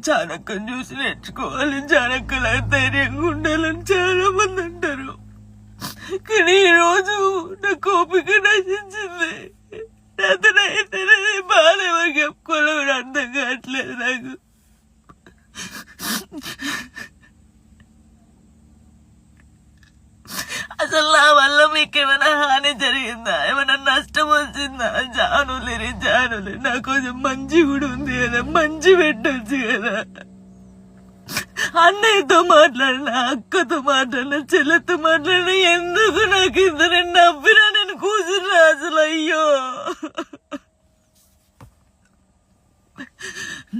చాణక్యం చూసి నేర్చుకోవాలి, చాణక్యలా ధైర్యంగా ఉండాలని చాలా మంది అంటారు. కానీ ఈ రోజు నాకు ఓపిక నశించింది. అతనైతే బాధ ఎవరికి చెప్పుకోవాలో కూడా అర్థం కావట్లేదు నాకు. అసలు నా వల్ల మీకు ఏమైనా హాని జరిగిందా, ఏమైనా నష్టం వచ్చిందా? జానులేరి నా కొంచెం మంచి కూడా ఉంది కదా, మంచి పెట్టొచ్చు కదా. అన్నయ్యతో మాట్లాడిన, అక్కతో మాట్లాడిన, చెల్లెతో మాట్లాడిన, ఎందుకు నాకు ఇద్దరు నవ్వినా నేను కూర్చున్నా అసలు. అయ్యో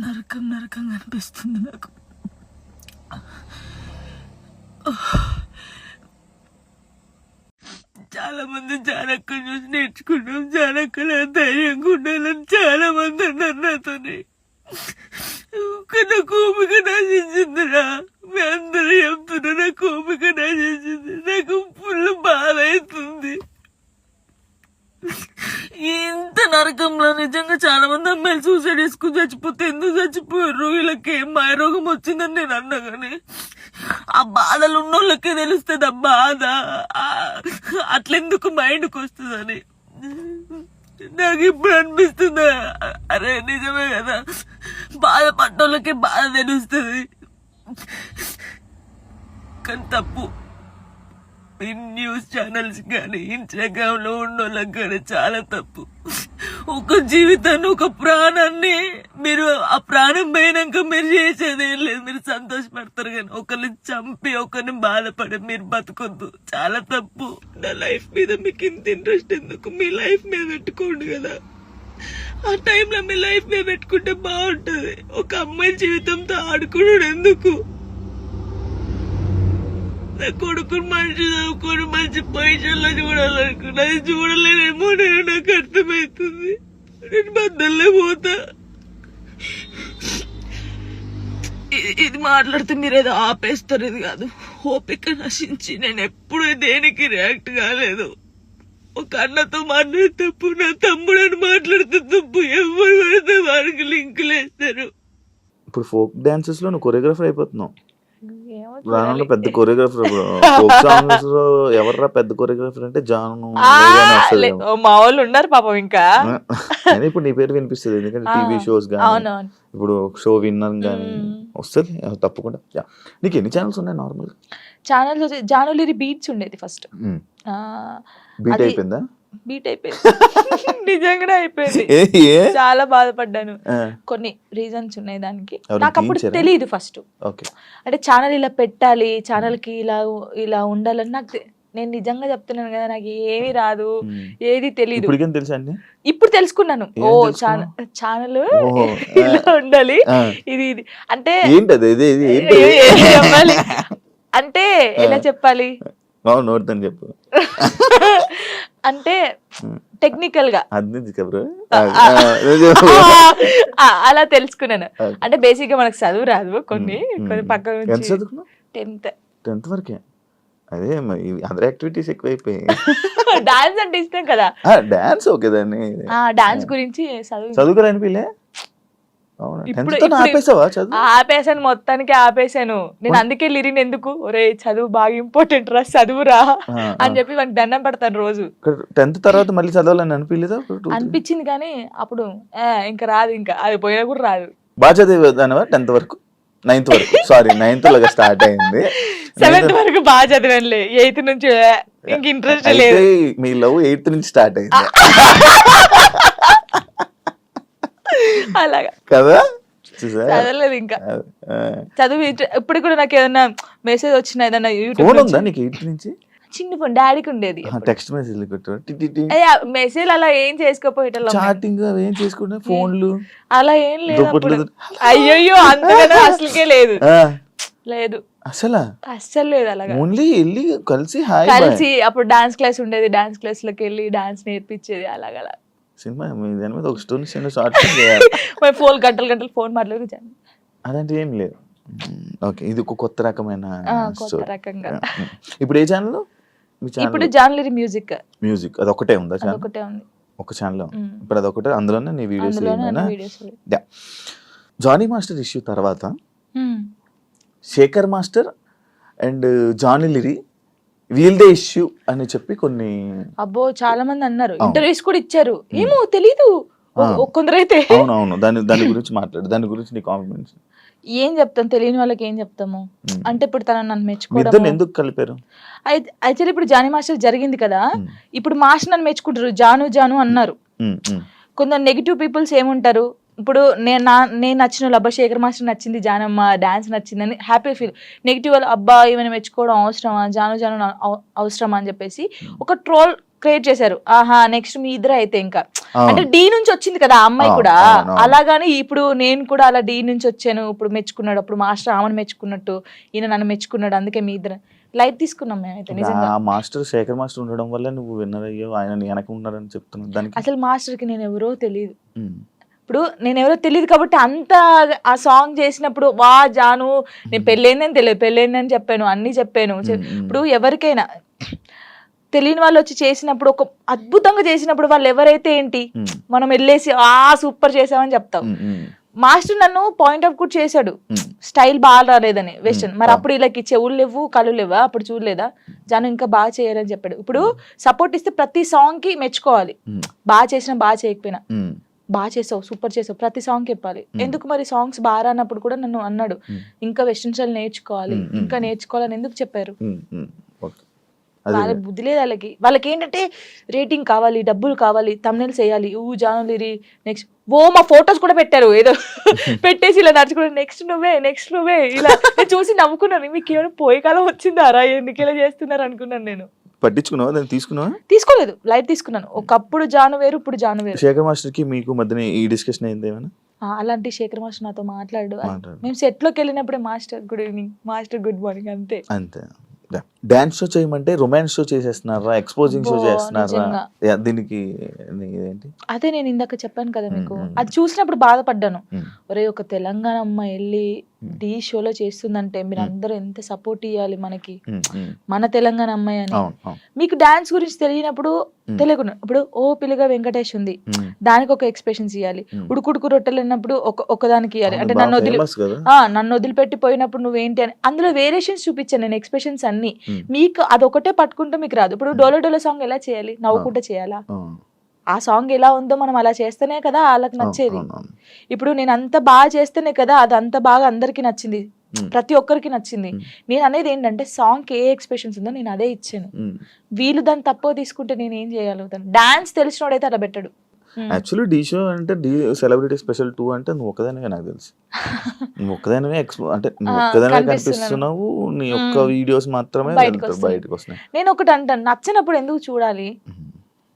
నరకం నరకంగా అనిపిస్తుంది నాకు. చాలా మంది చాణక్యం చూసి నేర్చుకున్నాం, చాణక్యలా ధైర్యంగా ఉండాలని చాలా మంది అన్నారు నాతోని. నా కోపిక నశించిందిరా, మీ అందరూ చెప్తున్నా నా కోపిక నశించింది. నాకు ఫుల్ బాధ అవుతుంది. ఇంత నరకంలో నిజంగా చాలా మంది అమ్మాయిలు సూసైడ్ చేసుకుని చచ్చిపోతే ఎందుకు చచ్చిపోయారు, వీళ్ళకి ఏం మాయరోగం వచ్చిందని నేను అన్నా. కానీ ఆ బాధలు ఉన్నోళ్ళకే తెలుస్తుంది ఆ బాధ, అట్లెందుకు మైండ్కి వస్తుందని నాకు ఇప్పుడు అనిపిస్తుందా. అరే నిజమే కదా, బాధపడ్డోళ్ళకే బాధ తెలుస్తుంది. కానీ తప్పు ఈ న్యూస్ ఛానల్స్ కానీ ఇన్స్టాగ్రామ్ లో ఉన్నోళ్ళకి కానీ చాలా తప్పు. ఒక జీవితాన్ని, ఒక ప్రాణాన్ని మీరు ఆ ప్రాణం పోయినాక మీరు చేసేది ఏం లేదు, మీరు సంతోషపడతారు. కానీ ఒకరిని చంపి ఒకరిని బాధపడి మీరు బతకొద్దు, చాలా తప్పు. నా లైఫ్ మీద మీకు ఇంత ఇంట్రెస్ట్ ఎందుకు? మీ లైఫ్ మీద పెట్టుకోండి కదా. ఆ టైంలో మీ లైఫ్ మీద పెట్టుకుంటే బాగుంటది. ఒక అమ్మాయి జీవితంతో ఆడుకున్నాడు ఎందుకు? నా కొడుకుని మంచి చదువుకొని మంచి పొజిషన్లో చూడాలనుకున్నా, అది చూడలేనేమో నేను, నాకు అర్థమవుతుంది. నేను బద్దల్లే పోతా. ఇది మాట్లాడితే మీరు ఏదో ఆపేస్తారు, ఇది కాదు. ఓపిక నశించి నేను ఎప్పుడు దేనికి రియాక్ట్ కాలేదు. ఒక అన్నతో మాట్లాడే తప్పు, నా తమ్ముడని మాట్లాడితే తప్పు, ఎవరు పడితే వారికి లింకులు వేస్తారు. ఇప్పుడు ఫోక్ డాన్సెస్ లో నువ్వు కొరియోగ్రాఫర్ అయిపోతున్నావు. రానున్న పెద్ద కొరియోగ్రాఫర్. ఫోక్ సాంగ్స్ లో ఎవర్రా పెద్ద కొరియోగ్రాఫర్ అంటే జాను. మా వాళ్ళు ఉన్నారు పాపం. ఇంకా ఇప్పుడు నీ పేరు వినిపిస్తుంది, ఎందుకంటే టీవీ షోస్ గానీ ఇప్పుడు షో విన్నర్ గానీ వస్తుంది తప్పకుండా. నీకు ఎన్ని ఛానల్స్ ఉన్నాయి నార్మల్? ఛానల్స్ జానులిరి బీట్స్ ఉండేది ఫస్ట్. బీట్ అయిపోయిందా? బీట్ అయిపోయింది, నిజంగానే అయిపోయింది. చాలా బాధపడ్డాను. కొన్ని రీజన్స్ ఉన్నాయి దానికి. నాకు అప్పుడు తెలియదు ఫస్ట్. అంటే ఛానల్ ఇలా పెట్టాలి, ఛానల్ కి ఇలా ఉండాలని నాకు, నేను నిజంగా చెప్తున్నాను కదా, నాకు ఏమీ రాదు, ఏది తెలియదు. ఇప్పుడు తెలుసుకున్నాను, ఓ ఛానల్ ఇలా ఉండాలి, ఇది ఇది అంటే చెప్పాలి అంటే ఎలా చెప్పాలి, చెప్పు అంటే టెక్నికల్ గా అలా తెలుసుకున్నాను. అంటే బేసిక్ గా మనకు చదువు రాదు, కొన్ని పక్కన నుంచి 10th వరకే. అదే అదర్ యాక్టివిటీస్ ఎక్కువైపోయాయి. డాన్స్ అంటే ఇష్టం కదా, డాన్స్ ఓకే. దాన్ని డాన్స్ గురించి చదువుకోవాలనిపిలే. ఆపేసాను, మొత్తానికి ఆపేసాను నేను. అందుకే లిరిన్ ఎందుకు, ఒరే చదువు బాగా ఇంపార్టెంట్ రా, చదువురా అని చెప్పి వానికి దండం పెడతాను రోజు. 10th తర్వాత మళ్ళీ చదవాలని అనిపించలేదా? అనిపించింది కానీ అప్పుడు ఇంకా రాదు, ఇంకా అది పోయినా కూడా రాదు. బాగా చదివేదానివా 10th వరకు? 9th వరకు, సారీ 9th లాగా స్టార్ట్ అయింది. 7th వరకు బాగా చదివానులే, 8th నుంచి ఇంక ఇంట్రెస్ట్ లేదు. మీ లవ్ 8th నుంచి స్టార్ట్ అయింది అలాగా కదా? చదవలేదు ఇంకా. చదువు ఇప్పుడు కూడా నాకు ఏదైనా మెసేజ్ వచ్చినా, ఏదైనా చిన్న ఫోన్ డాడీకి ఉండేది, టెక్స్ట్ మెసేజ్ మెసేజ్ అలా ఏం చేసుకోపోయేటోళ్ళం, చాటింగ్ ఏం చేసుకుంటే ఫోన్లు అలా ఏం లేదు. అయ్యో అంతగా అసలుకే లేదు, లేదు అస్సలు లేదు. అలాగా ఓన్లీ వెళ్ళి కలిసి అప్పుడు డాన్స్ క్లాస్ ఉండేది, డాన్స్ క్లాస్ లోకి వెళ్ళి డాన్స్ నేర్పించేది. అలాగలా సినిమా దాని మీద ఒక స్టోరీ షార్ట్ 4 గంటలు ఫోన్ మాట్లాడుకు అదంటే ఏం లేదు. ఓకే, ఇది ఒక కొత్త రకమైన రకంగా. ఇప్పుడు ఏ ఛానల్? ఇప్పుడు జాన్లరీ మ్యూజిక్ అది ఒకటే ఉందా? ఒకటే ఉంది, ఒక ఛానల్. ఇప్పుడు అదొకటే, అందులోనే నీ వీడియోస్. జానీ మాస్టర్ ఇష్యూ తర్వాత Hmm. Shekhar master and Johnny లిరి వీల్దే ఇష్యూ అని చెప్పి కొన్ని అబ్బో చాలా మంది అన్నారు, అవును. ఇంటర్వ్యూస్ కూడా ఇచ్చారు, ఏమో తెలీదు కొందరైతే. అవునవును దాని గురించి మాట్లాడు, దాని గురించి నీ కాన్ఫిడెన్స్. ఏం చెప్తాం, తెలియని వాళ్ళకి ఏం చెప్తాము. అంటే ఇప్పుడు తన నన్ను మీ మెచ్చుకోవడం, ఇద్దరిని ఎందుకు కలిపారు? యాక్చువల్లీ ఇప్పుడు జానీ మాస్టర్ జరిగింది కదా, ఇప్పుడు మాస్టర్ నన్ను మెచ్చుకుంటారు, జాను జాను అన్నారు. కొందరు నెగిటివ్ పీపుల్స్ ఏముంటారు, ఇప్పుడు నేను నచ్చిన వాళ్ళు, అబ్బా శేఖర్ మాస్టర్ నచ్చింది, జానమ్మ డాన్స్ నచ్చిందని హ్యాపీ ఫీల్. నెగిటివ్ వాళ్ళు, అబ్బా ఈమెను మెచ్చుకోవడం అవసరమా, జాను జాను అవసరమా అని చెప్పేసి ఒక ట్రోల్ క్రియేట్ చేశారు. ఆహా నెక్స్ట్ మీ ఇద్దరు అయితే ఇంకా, అంటే డి నుంచి వచ్చింది కదా ఆ అమ్మాయి కూడా, అలాగాని ఇప్పుడు నేను కూడా అలా డి నుంచి వచ్చాను, ఇప్పుడు మెచ్చుకున్నాడు, అప్పుడు మాస్టర్ ఆమెను మెచ్చుకున్నట్టు ఈయన నన్ను మెచ్చుకున్నాడు, అందుకే మీ ఇద్దరు లైట్ తీసుకున్నాం మేమైతే. నిజంగా మాస్టర్ శేఖర్ మాస్టర్ ఉండడం వల్ల నువ్వు విన్నర్ అయ్యో, ఆయన వెనక ఉన్నారని చెప్తున్నావు. దానికి అసలు మాస్టర్ కి నేను ఎవరో తెలియదు, ఇప్పుడు నేను ఎవరో తెలియదు కాబట్టి అంత ఆ సాంగ్ చేసినప్పుడు వా జాను నేను పెళ్ళైందని తెలియదు, పెళ్ళైందని చెప్పాను, అన్ని చెప్పాను. ఇప్పుడు ఎవరికైనా తెలియని వాళ్ళు వచ్చి చేసినప్పుడు, ఒక అద్భుతంగా చేసినప్పుడు వాళ్ళు ఎవరైతే ఏంటి, మనం వెళ్ళేసి సూపర్ చేసామని చెప్తాం. మాస్టర్ నన్ను పాయింట్ అవుట్ కూడా చేశాడు, స్టైల్ బాగా రాలేదని వెస్టర్న్. మరి అప్పుడు వీళ్ళకి చెవులు లేవు కళ్ళు లేవా, అప్పుడు చూడలేదా జాను ఇంకా బాగా చేయాలని చెప్పాడు. ఇప్పుడు సపోర్ట్ ఇస్తే ప్రతి సాంగ్ కి మెచ్చుకోవాలి, బాగా చేసినా బాగా చేయకపోయినా, బాగా చేసావు సూపర్ చేసావు ప్రతి సాంగ్ చెప్పాలి. ఎందుకు మరి సాంగ్స్ బాగా రానప్పుడు కూడా నన్ను అన్నాడు, ఇంకా వెస్టర్న్ స్టైల్ నేర్చుకోవాలి, ఇంకా నేర్చుకోవాలని ఎందుకు చెప్పారు. వాళ్ళ బుద్ధి లేదు వాళ్ళకి ఏంటంటే రేటింగ్ కావాలి, డబ్బులు కావాలి, తమ్నెల్స్ వేయాలి, జాను లిరి నెక్స్ట్ మా ఫొటోస్ కూడా పెట్టారు ఏదో పెట్టేసి ఇలా నడుచుకుంటే నెక్స్ట్ నువ్వే ఇలా. నేను చూసి నవ్వుకున్నాను, మీకు ఏమైనా పోయే కాలం వచ్చిందారా, ఎందుకు ఇలా చేస్తున్నారు అనుకున్నాను. నేను పట్టించుకున్నావా, దాన్ని తీసుకోలేదు, లైట్ తీసుకున్నాను. ఒకప్పుడు జాను వేరు, ఇప్పుడు జాను వేరు. శేఖర్ మాస్టర్ కి మీకు మధ్యన ఈ డిస్కషన్ అయింది ఏమైనా? అలాంటి శేఖర్ మాస్టర్ నాతో మాట్లాడు, మేము సెట్ లోకి వెళ్ళినప్పుడే master good evening, master good morning, అంతే. డాన్స్ షో చేయమంటే రొమాన్స్ షో చేసేస్తున్నారా, ఎక్స్పోజింగ్ షో చేస్తున్నారా, దీనికి ఏంటి? అదే నేను ఇందాక చెప్పాను కదా మీకు, అది చూసినప్పుడు బాధపడ్డాను. ఒరే ఒక తెలంగాణ అమ్మాయి వెళ్ళి డి షోలో చేస్తుందంటే మీరు అందరూ ఎంత సపోర్ట్ ఇవ్వాలి మనకి, మన తెలంగాణ అమ్మాయి అని. మీకు డాన్స్ గురించి తెలియనప్పుడు తెలియకుండా, ఇప్పుడు పిల్లగా వెంకటేష్ ఉంది, దానికి ఒక ఎక్స్ప్రెషన్స్ ఇవ్వాలి. ఉడుకుడుకు రొట్టెలు అన్నప్పుడు ఒకదానికి ఇవ్వాలి. అంటే నన్ను వదిలిపెట్టి పోయినప్పుడు నువ్వేంటి అని అందులో వేరియేషన్స్ చూపించాను నేను, ఎక్స్ప్రెషన్స్ అన్ని. మీకు అదొకటే పట్టుకుంటే మీకు రాదు. ఇప్పుడు డోలో డోలో సాంగ్ ఎలా చేయాలి, నవ్వుకుంటే చేయాలా, ఆ సాంగ్ ఎలా ఉందో మనం అలా చేస్తేనే కదా వాళ్ళకి నచ్చేది. ఇప్పుడు నేను అంత బాగా చేస్తేనే కదా అది అంత బాగా అందరికి నచ్చింది, ప్రతి ఒక్కరికి నచ్చింది. నేను అనేది ఏంటంటే సాంగ్ ఏ ఎక్స్ప్రెషన్స్ ఉందో నేను అదే ఇచ్చాను. వీళ్ళు దాన్ని తక్కువ తీసుకుంటే నేను ఏం చేయగలుగుతాను? డాన్స్ తెలిసినోడైతే అలా పెట్టాడు. యాక్చువల్లీ డి షో అంటే డి సెలబ్రిటీ స్పెషల్ 2 అంటే నువ్వు ఒక్కదానివే, నాకు తెలుసు నువ్వు ఒక్కదానివే, అంటే నువ్వు ఒక్కదానివే కనిపిస్తున్నావు, నీ ఒక్క వీడియోస్ మాత్రమే బయటకు వస్తున్నాయి. నేను ఒకటి అంటాను, నచ్చినప్పుడు ఎందుకు చూడాలి?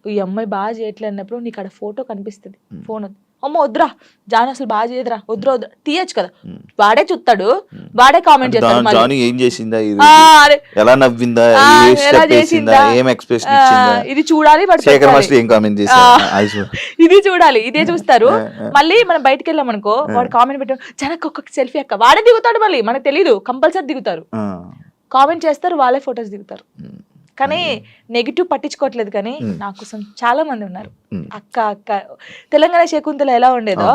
ఈ అమ్మాయి బాగా చేయట్లేదు అన్నప్పుడు నీకు అక్కడ ఫోటో కనిపిస్తుంది, ఫోన్ అమ్మ వద్దురా జాను అసలు బాగా చేయదురా, వద్దురా తీయచ్చు కదా, వాడే చూస్తాడు, వాడే కామెంట్ చేస్తాడు, జాను ఏం చేసిందా, ఎలా నవ్విందా, ఎలా చేసిందా, ఏం ఎక్స్ప్రెషన్ ఇచ్చిందా, ఇది చూడాలి. శేఖర్ మాస్టర్ ఏం కామెంట్ చేశారు ఇది చూడాలి, ఇదే చూస్తారు. మళ్ళీ మనం బయటకు వెళ్ళాం అనుకో, వాడు కామెంట్ పెట్టాడు జనకు ఒక్కొక్క సెల్ఫీ అక్క, వాడే దిగుతాడు, మళ్ళీ మనకు తెలీదు, కంపల్సరీ దిగుతారు, కామెంట్ చేస్తారు, వాళ్ళే ఫొటోస్ దిగుతారు. కానీ నెగిటివ్ పట్టించుకోవట్లేదు. కానీ నా కోసం చాలా మంది ఉన్నారు. అక్క తెలంగాణ శకుంతల ఎలా ఉండేదో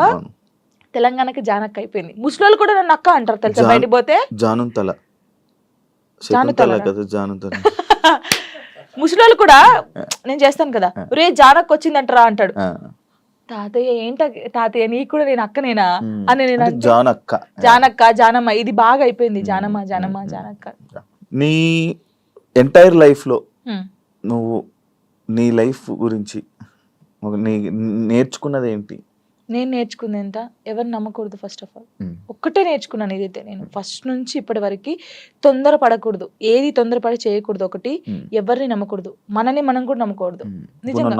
తెలంగాణకి జానక్క అయిపోయింది. ముస్లింలు కూడా నన్ను అక్క అంటారు తెలుసా, బయటికి పోతే ముస్లింలు కూడా నేను చేస్తాను కదా, రే జానక్క వచ్చిందంటారా అంటాడు. తాతయ్య ఏంట తాతయ్య నీకు కూడా నేను అక్కనేనా అని నేను జానక్క జానమ్మ ఇది బాగా అయిపోయింది, జానక్క. నీ ఎంటైర్ లైఫ్లో నువ్వు నీ లైఫ్ గురించి నేర్చుకున్నది ఏంటి? నేను నేర్చుకుంది ఎంత, ఎవరు నమ్మకూడదు. ఫస్ట్ ఆఫ్ ఆల్ ఒక్కటే నేర్చుకున్నాను, ఇదైతే నేను ఫస్ట్ నుంచి ఇప్పటి వరకు తొందరపడకూడదు, ఏది తొందరపడి చేయకూడదు. ఒకటి ఎవరిని నమ్మకూడదు, మనని మనం కూడా నమ్మకూడదు. నిజంగా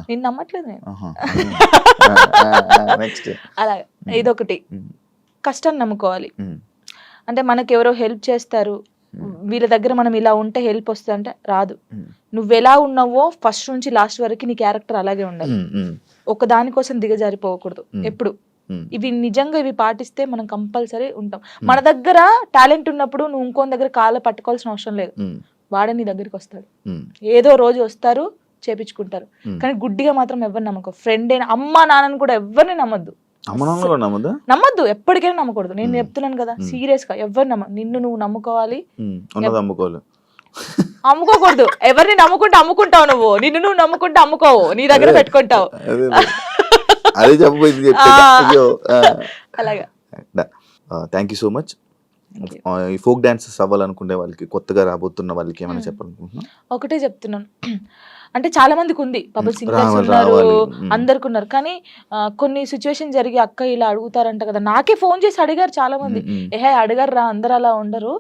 నేను నమ్మట్లేదు నేను. అలాగే ఇదొకటి. కష్టాన్ని నమ్ముకోవాలి, అంటే మనకి ఎవరో హెల్ప్ చేస్తారు, వీళ్ళ దగ్గర మనం ఇలా ఉంటే హెల్ప్ వస్తుంది అంటే రాదు. నువ్వు ఎలా ఉన్నావో ఫస్ట్ నుంచి లాస్ట్ వరకు నీ క్యారెక్టర్ అలాగే ఉండాలి. ఒక దానికోసం దిగజారిపోకూడదు ఎప్పుడు. ఇవి నిజంగా ఇవి పాటిస్తే మనం కంపల్సరీ ఉంటాం. మన దగ్గర టాలెంట్ ఉన్నప్పుడు నువ్వు ఇంకో దగ్గర కాళ్ళ పట్టుకోవాల్సిన అవసరం లేదు, వాడే నీ దగ్గరికి వస్తాడు. ఏదో రోజు వస్తారు, చేపించుకుంటారు. కానీ గుడ్డిగా మాత్రం ఎవరిని నమ్మకం. ఫ్రెండ్ అయినా అమ్మ నాన్నని కూడా ఎవరిని నమ్మద్దు. అమ్మనాన్న కూడా నమ్మదా? నమ్మద్దు, ఎప్పటికైనా నమ్మకూడదు. నేను చెప్తున్నాను కదా సీరియస్ గా, ఎవరు నిన్ను నువ్వు నమ్ముకోవాలి, ఉన్నది అమ్ముకోవాలి. అమ్ముకోకూడదు. ఎవరిని నమ్ముకుంటే అమ్ముకుంటావు నువ్వు, నిన్ను నువ్వు నమ్ముకుంటే అమ్ముకోవు, నీ దగ్గర పెట్టుకుంటావు. అదే చెప్పబోయింది. అలాగా. Thank you so much. ఈ ఫోక్ డాన్సెస్ అవ్వాలనుకునే వాళ్ళకి, కొత్తగా రాబోతున్న వాళ్ళకి ఏమైనా చెప్పాలనుకుంటున్నా? ఒకటే చెప్తున్నాను, అంటే చాలా మందికి ఉంది, పబుల్ సింగర్స్ ఉన్నారు, అందరికి ఉన్నారు, కానీ కొన్ని సిచ్యువేషన్ జరిగి అక్క ఇలా అడుగుతారంట కదా, నాకే ఫోన్ చేసి అడిగారు చాలా మంది. ఏహే అడిగారు రా, అందరు అలా ఉండరు,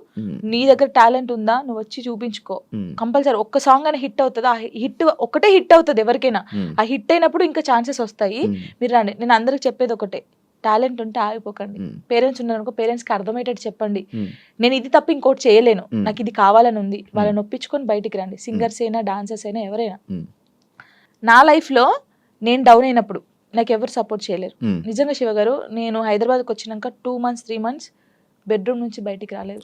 నీ దగ్గర టాలెంట్ ఉందా, నువ్వు వచ్చి చూపించుకో, కంపల్సరీ ఒక్క సాంగ్ అని హిట్ అవుతుంది, ఆ హిట్ ఒకటే హిట్ అవుతుంది ఎవరికైనా, ఆ హిట్ అయినప్పుడు ఇంకా ఛాన్సెస్ వస్తాయి, మీరు రండి. నేను అందరికి చెప్పేది ఒకటే, టాలెంట్ ఉంటే ఆగిపోకండి. పేరెంట్స్ ఉన్నారనుకో, పేరెంట్స్ కి అర్థమయ్యేటట్టు చెప్పండి, నేను ఇది తప్ప ఇంకోటి చేయలేను, నాకు ఇది కావాలని ఉంది, వాళ్ళని ఒప్పించుకొని బయటికి రండి. సింగర్స్ అయినా డాన్సర్స్ అయినా ఎవరైనా. నా లైఫ్ లో నేను డౌన్ అయినప్పుడు నాకు ఎవరు సపోర్ట్ చేయలేరు. నిజంగా శివ గారు, నేను హైదరాబాద్కి వచ్చినాక 2 months 3 months బెడ్రూమ్ నుంచి బయటికి రాలేదు.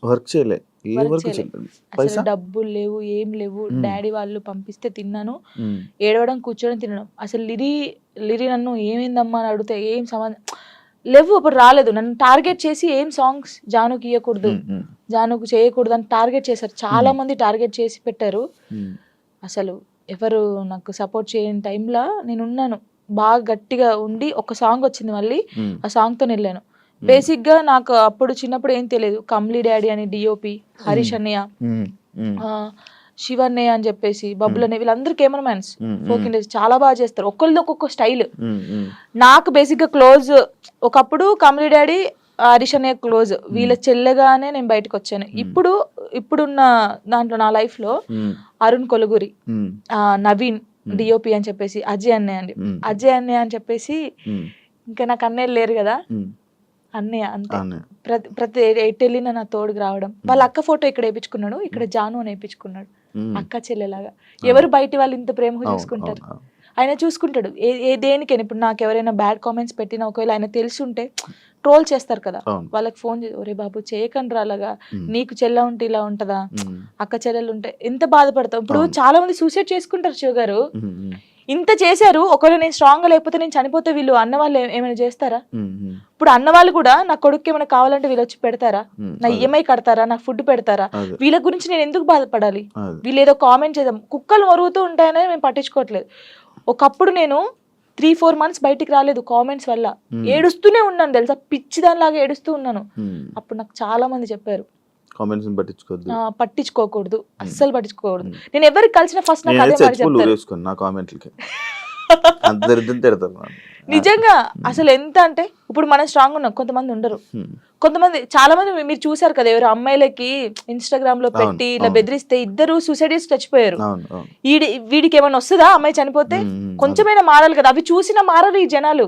అసలు డబ్బులు లేవు, ఏం లేవు. డాడీ వాళ్ళు పంపిస్తే తిన్నాను, ఏడవడం కూర్చోడం తినడం. అసలు లిరి నన్ను ఏమైందమ్మా అని అడిగితే ఏం సంబంధం లేవు, అప్పుడు రాలేదు. నన్ను టార్గెట్ చేసి ఏం సాంగ్స్ జానుకి ఇవ్వకూడదు, జానుకు చేయకూడదు అని టార్గెట్ చేశారు. చాలా మంది టార్గెట్ చేసి పెట్టారు. అసలు ఎవరు నాకు సపోర్ట్ చేయని టైంలో నేను ఉన్నాను, బాగా గట్టిగా ఉండి ఒక సాంగ్ వచ్చింది, మళ్ళీ ఆ సాంగ్తో వెళ్ళాను. బేసిక్ గా నాకు అప్పుడు చిన్నప్పుడు ఏం తెలియదు, కమ్లీ డాడీ అని డిఓపి, హరీష్ అన్నయ్య, శివన్నయ్య అని చెప్పేసి, బబ్బుల్ అన్నయ్య, వీళ్ళందరూ కెమెరామ్యాన్స్, ఫోక్ ఇండస్ట్రీ చాలా బాగా చేస్తారు, ఒక్కరిది ఒక్కొక్క స్టైల్. నాకు బేసిక్ గా క్లోజ్ ఒకప్పుడు కమ్లీ డాడీ, హరీష్ అన్నయ్య క్లోజ్, వీళ్ళ చెల్లెగానే నేను బయటకు వచ్చాను. ఇప్పుడున్న దాంట్లో నా లైఫ్ లో అరుణ్ కొలుగురి, నవీన్ డిఓపి అని చెప్పేసి, అజయ్ అన్నయ్య అని చెప్పేసి, ఇంకా నాకు అన్నయ్యలు లేరు కదా, అన్నయ్య అంతే. ప్రతి ఎటు వెళ్ళినా నా తోడుకు రావడం. వాళ్ళ అక్క ఫోటో ఇక్కడ వేయించుకున్నాడు, ఇక్కడ జాను అని వేయించుకున్నాడు, అక్క చెల్లెలాగా. ఎవరు బయట వాళ్ళు ఇంత ప్రేమగా చూసుకుంటారు, ఆయన చూసుకుంటాడు దేనికైనా. ఇప్పుడు నాకు ఎవరైనా బ్యాడ్ కామెంట్స్ పెట్టినా, ఒకవేళ ఆయన తెలిసి ఉంటే ట్రోల్ చేస్తారు కదా, వాళ్ళకి ఫోన్ చేసి, ఒరే బాబు చేయకండి అలాగా, నీకు చెల్ల ఉంటే ఇలా ఉంటదా, అక్క చెల్లెలు ఉంటే ఎంత బాధపడతావు. ఇప్పుడు చాలా మంది సూసైడ్ చేసుకుంటారు శివ గారు, ఇంత చేశారు, ఒకవేళ నేను స్ట్రాంగ్ గా లేకపోతే నేను చనిపోతే వీళ్ళు అన్న వాళ్ళు ఏమైనా చేస్తారా? ఇప్పుడు అన్న వాళ్ళు కూడా నా కొడుకు ఏమైనా కావాలంటే వీళ్ళు వచ్చి పెడతారా, నా ఈఎంఐ కడతారా, నాకు ఫుడ్ పెడతారా? వీళ్ళ గురించి నేను ఎందుకు బాధపడాలి? వీళ్ళు ఏదో కామెంట్ చేద్దాం, కుక్కలు మరుగుతూ ఉంటాయనే మేము పట్టించుకోవట్లేదు. ఒకప్పుడు నేను 3-4 months బయటికి రాలేదు కామెంట్స్ వల్ల, ఏడుస్తూనే ఉన్నాను తెలుసా, పిచ్చిదానిలాగా ఏడుస్తూ ఉన్నాను. అప్పుడు నాకు చాలా మంది చెప్పారు, పట్టించుకోకూడదు, అస్సలు పట్టించుకోకూడదు. నేను ఎవరికి కలిసిన ఫస్ట్ నాకు అదే మాట చెప్తారు. నిజంగా అసలు ఎంత అంటే, ఇప్పుడు మనం స్ట్రాంగ్ ఉన్నాం, కొంతమంది ఉండరు. కొంతమంది చాలా మంది మీరు చూసారు కదా, ఎవరు అమ్మాయిలకి ఇన్స్టాగ్రామ్ లో పెట్టి ఇలా బెదిరిస్తే ఇద్దరు సూసైడ్ చేసి చచ్చిపోయారు. వీడికి ఏమైనా వస్తుందా అమ్మాయి చనిపోతే? కొంచెమైనా మారాలి కదా, అవి చూసినా మారరు ఈ జనాలు.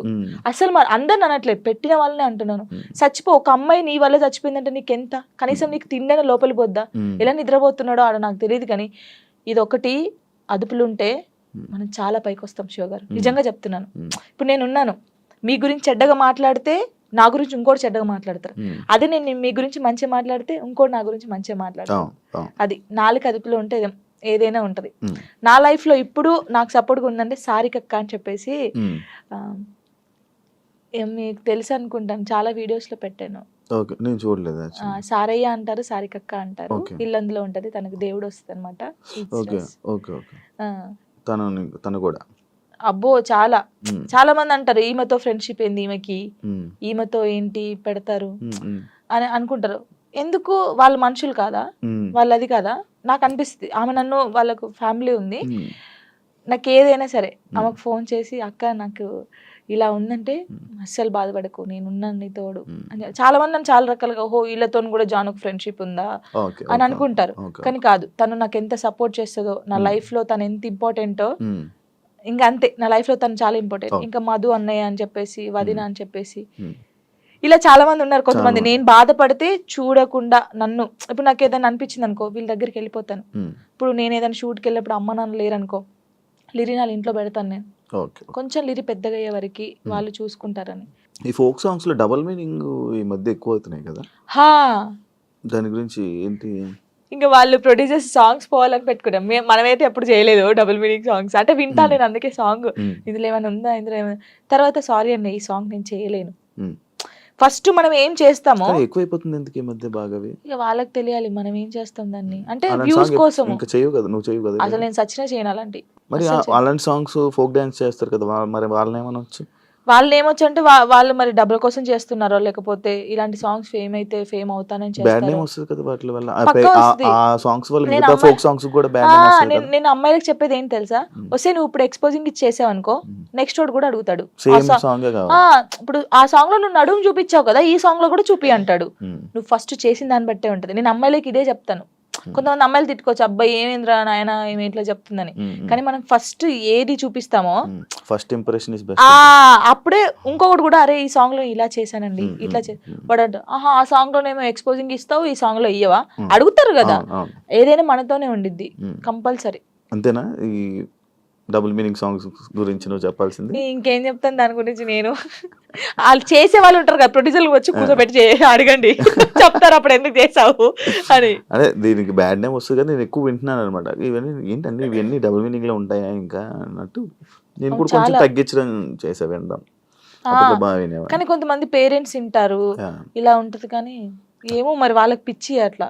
అసలు అందరిని అనట్లేదు, పెట్టిన వాళ్ళనే అంటున్నాను. చచ్చిపో, ఒక అమ్మాయి నీ వల్ల చచ్చిపోయిందంటే నీకెంత, కనీసం నీకు తిండైనా లోపలి పోద్దా? ఎలా నిద్రపోతున్నాడో ఆడ నాకు తెలియదు, కానీ ఇది ఒకటి అదుపులుంటే మనం చాలా పైకి వస్తాం శివ గారు, నిజంగా చెప్తున్నాను. ఇప్పుడు నేను ఉన్నాను, మీ గురించి చెడ్డగా మాట్లాడితే నా గురించి ఇంకోటి చెడ్డగా మాట్లాడతారు, అదే నేను మీ గురించి మంచిగా మాట్లాడితే ఇంకోటి నా గురించి మంచిగా మాట్లాడతాను. అది నాలుగు అదుపులో ఉంటే ఏదైనా ఉంటది. నా లైఫ్ లో ఇప్పుడు నాకు సపోర్ట్గా ఉందంటే సారికక్క అని చెప్పేసి, మీకు తెలుసు అనుకుంటాను, చాలా వీడియోస్ లో పెట్టాను. సారయ్య అంటారు, సారికక్క అంటారు, ఇల్లందులో ఉంటది, తనకు దేవుడు వస్తుంది అనమాట. అబ్బో చాలా చాలా మంది అంటారు, ఈమెతో ఫ్రెండ్షిప్ ఏంది, ఈమెతో ఏంటి పెడతారు అని అనుకుంటారు. ఎందుకు, వాళ్ళ మనుషులు కాదా, వాళ్ళది కాదా? నాకు అనిపిస్తుంది, ఆమె నన్ను, వాళ్ళకు ఫ్యామిలీ ఉంది, నాకు ఏదైనా సరే ఆమెకు ఫోన్ చేసి, అక్క నాకు ఇలా ఉందంటే అస్సలు బాధపడకు, నేనున్నాను నీ తోడు అని. చాలా మంది నన్ను చాలా రకాలుగా, ఓహో వీళ్ళతో కూడా జానుకు ఫ్రెండ్షిప్ ఉందా అని అనుకుంటారు, కానీ కాదు. తను నాకు ఎంత సపోర్ట్ చేస్తుందో, నా లైఫ్ లో తను ఎంత ఇంపార్టెంటో, ఇంకా అంతే, నా లైఫ్ లో తను చాలా ఇంపార్టెంట్. ఇంకా మధు అన్నయ్య అని చెప్పేసి, వదిన అని చెప్పేసి, ఇలా చాలా మంది ఉన్నారు. కొంతమంది నేను బాధపడితే చూడకుండా నన్ను, ఇప్పుడు నాకు ఏదైనా అనిపించింది అనుకో, వీళ్ళ దగ్గరికి వెళ్ళిపోతాను. ఇప్పుడు నేను ఏదైనా షూట్కి వెళ్ళినప్పుడు అమ్మ నాన్న లేరనుకో, లిరి నా ఇంట్లో పెడతాను నేను, కొంచెం లిరి పెద్దగా అయ్యే వరకు వాళ్ళు చూసుకుంటారని. ఈ ఫోక్ సాంగ్స్ లో డబుల్ మీనింగ్ ఈ మధ్య ఎక్కువ అవుతున్నాయి కదా, దాని గురించి ఏంటి? ఇంకా వాళ్ళు ప్రొడ్యూసర్స్ సాంగ్స్ పోవాలని పెట్టుకున్నాం. మనమైతే ఎప్పుడు చేయలేదు డబుల్ మీనింగ్ సాంగ్స్. అంటే వింటా నేను అందుకే సాంగ్ ఇందులో ఏమైనా ఉందా, ఇందులో ఏమైనా. తర్వాత సారీ అన్న ఈ సాంగ్ నేను చేయలేను. ఫస్ట్ మనం ఏం చేస్తామో ఎక్కువైపోతుంది ఎందుకు ఈ మధ్య బాగా ఇక వాళ్ళకి తెలియాలి మనం ఏం చేస్తాం దాన్ని. అంటే వ్యూస్ కోసం. ఇంకా చేయవు కదా, నువ్వు చేయవు కదా అసలు నేను సచ్చినా చేయను అలాంటి. మరి అలాంటి సాంగ్స్ ఫోక్ డాన్స్ చేస్తారు కదా, మరి వాళ్ళని ఏమనొచ్చు? వాళ్ళు ఏమొచ్చు అంటే వాళ్ళు మరి డబ్బుల కోసం చేస్తున్నారో లేకపోతే ఇలాంటి సాంగ్స్ ఫేమ్ అవుతానని బ్యాడ్ చేస్తారు. నేమ్ వస్తుంది కదా వాటి వల్ల, ఆ సాంగ్స్ వల్ల మిగతా ఫోక్ సాంగ్స్ కూడా బ్యాడ్ నేమ్ వస్తుంది కదా. నేను అమ్మాయిలకు చెప్పేది ఏం తెలుసా, వస్తే నువ్వు ఇప్పుడు ఎక్స్పోజింగ్ ఇచ్చేసావు అనుకో, నెక్స్ట్ వాడు కూడా అడుగుతాడు సేమ్ సాంగ్ కావాలి. ఇప్పుడు ఆ సాంగ్ లో నువ్వు నడుము చూపించావు కదా, ఈ సాంగ్ లో కూడా చూపి అంటాడు. నువ్వు ఫస్ట్ చేసిన దాన్ని బట్టే ఉంటది. నేను అమ్మాయిలకి ఇదే చెప్తాను. కొంతమంది అమ్మాయిలు తిట్టుకోవచ్చు, అబ్బాయి ఏమేంద్రా నాయన ఏమి ఇట్లా చెప్తుందని. కానీ మనం ఫస్ట్ ఏది చూపిస్తామో ఫస్ట్ ఇంప్రెషన్ ఇస్ బెస్ట్. అప్పుడే ఇంకొకటి కూడా అరే ఈ సాంగ్ లో ఇలా చేశానండి ఇట్లా వాడు ఆహా ఆ సాంగ్ లోనేమో ఎక్స్పోజింగ్ ఇస్తావు, ఈ సాంగ్ లో ఇయ్యవా అడుగుతారు కదా. ఏదైనా మనతోనే ఉండిద్ది కంపల్సరీ. అంతేనా? ఈ డబుల్ మీనింగ్ సాంగ్స్ గురించి నువ్వు చెప్పాల్సింది. ఇంకేం చెప్తాను దాని గురించి. నేను వాళ్ళు చేసే వాళ్ళు ఉంటారు కదా, ప్రొడ్యూసర్లు వచ్చి కూర్చోబెట్టి అడగండి చెప్తారు అప్పుడు ఎందుకు చేసావు అని. అదే దీనికి బ్యాడ్ నేమ్ వస్తుంది కదా, నేను ఎక్కువ వింటున్నాను అనమాట. ఇవన్నీ ఏంటండి, ఇవన్నీ డబుల్ మీనింగ్ లో ఉంటాయా ఇంకా అన్నట్టు నేను కూడా కొంచెం తగ్గించడం చేసా వినడం. కానీ కొంతమంది పేరెంట్స్ వింటారు ఇలా ఉంటది, కానీ ఏమో మరి వాళ్ళకి పిచ్చి అట్లా.